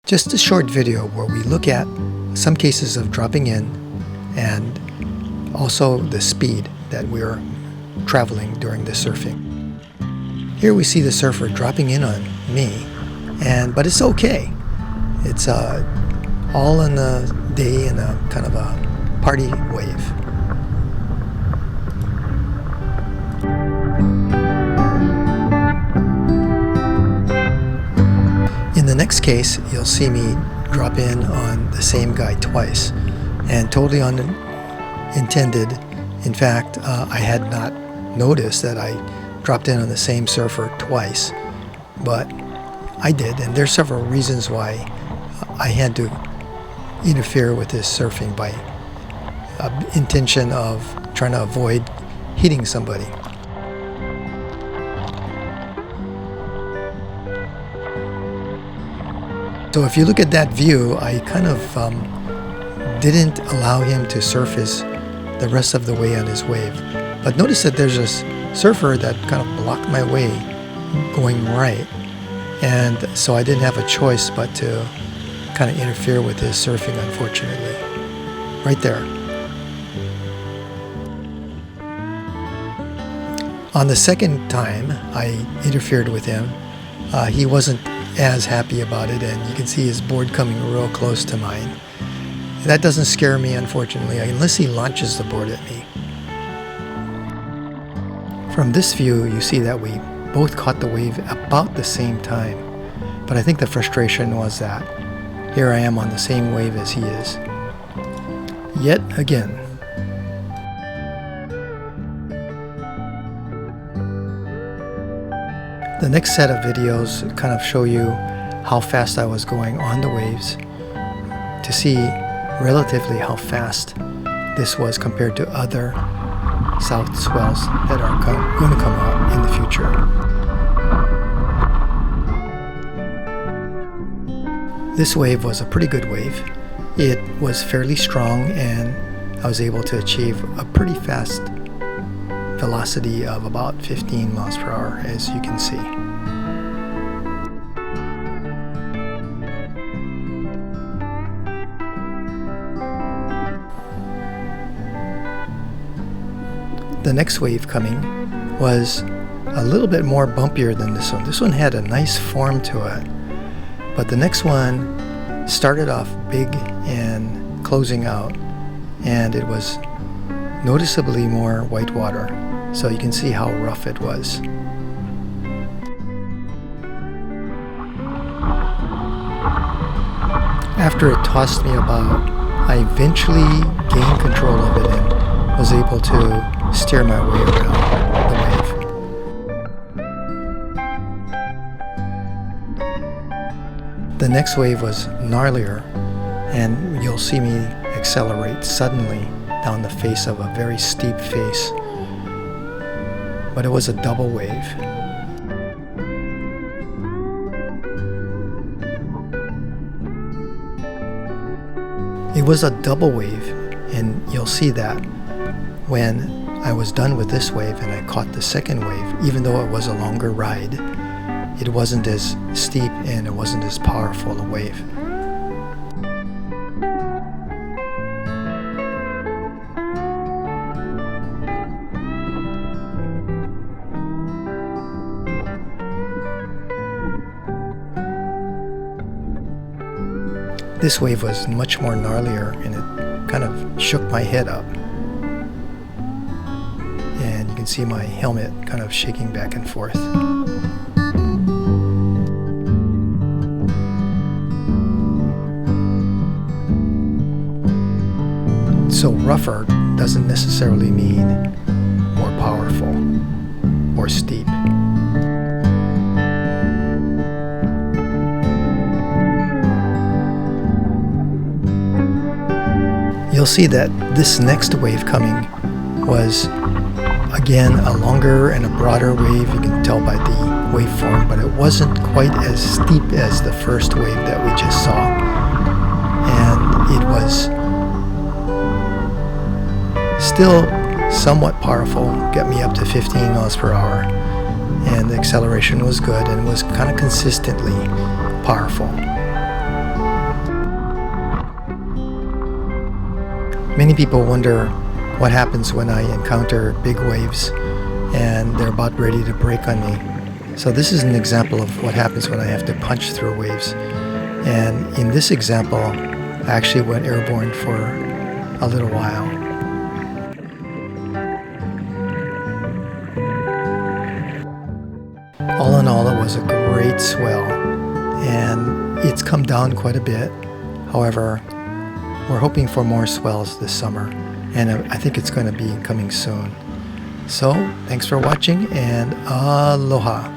Just a short video where we look at some cases of dropping in and also the speed that we're traveling during the surfing. Here we see the surfer dropping in on me, but it's okay. It's all in the day in a kind of a party wave. In the next case, you'll see me drop in on the same guy twice, and totally unintended. In fact, I had not noticed that I dropped in on the same surfer twice, but I did, and there's several reasons why I had to interfere with this surfing by intention of trying to avoid hitting somebody. So if you look at that view, I kind of didn't allow him to surface the rest of the way on his wave. But notice that there's this surfer that kind of blocked my way going right. And so I didn't have a choice but to kind of interfere with his surfing, unfortunately. Right there. On the second time I interfered with him, he wasn't as happy about it, and you can see his board coming real close to mine. That doesn't scare me, unfortunately, unless he launches the board at me. From this view, you see that we both caught the wave about the same time, but I think the frustration was that here I am on the same wave as he is. Yet again. The next set of videos kind of show you how fast I was going on the waves to see relatively how fast this was compared to other South swells that are going to come out in the future. This wave was a pretty good wave. It was fairly strong, and I was able to achieve a pretty fast velocity of about 15 miles per hour, as you can see. The next wave coming was a little bit more bumpier than this one. This one had a nice form to it, but the next one started off big and closing out, and it was noticeably more white water. So you can see how rough it was. After it tossed me about, I eventually gained control of it and was able to steer my way around the wave. The next wave was gnarlier, and you'll see me accelerate suddenly down the face of a very steep face. But it was a double wave. It was a double wave, and you'll see that when I was done with this wave and I caught the second wave, even though it was a longer ride, it wasn't as steep and it wasn't as powerful a wave. This wave was much more gnarlier, and it kind of shook my head up. And you can see my helmet kind of shaking back and forth. So rougher doesn't necessarily mean more powerful or steep. You'll see that this next wave coming was, again, a longer and a broader wave. You can tell by the waveform, but it wasn't quite as steep as the first wave that we just saw. And it was still somewhat powerful, got me up to 15 miles per hour, and the acceleration was good and was kind of consistently powerful. Many people wonder what happens when I encounter big waves and they're about ready to break on me. So this is an example of what happens when I have to punch through waves. And in this example, I actually went airborne for a little while. All in all, it was a great swell, and it's come down quite a bit. However, we're hoping for more swells this summer, and I think it's going to be coming soon. So, thanks for watching, and aloha.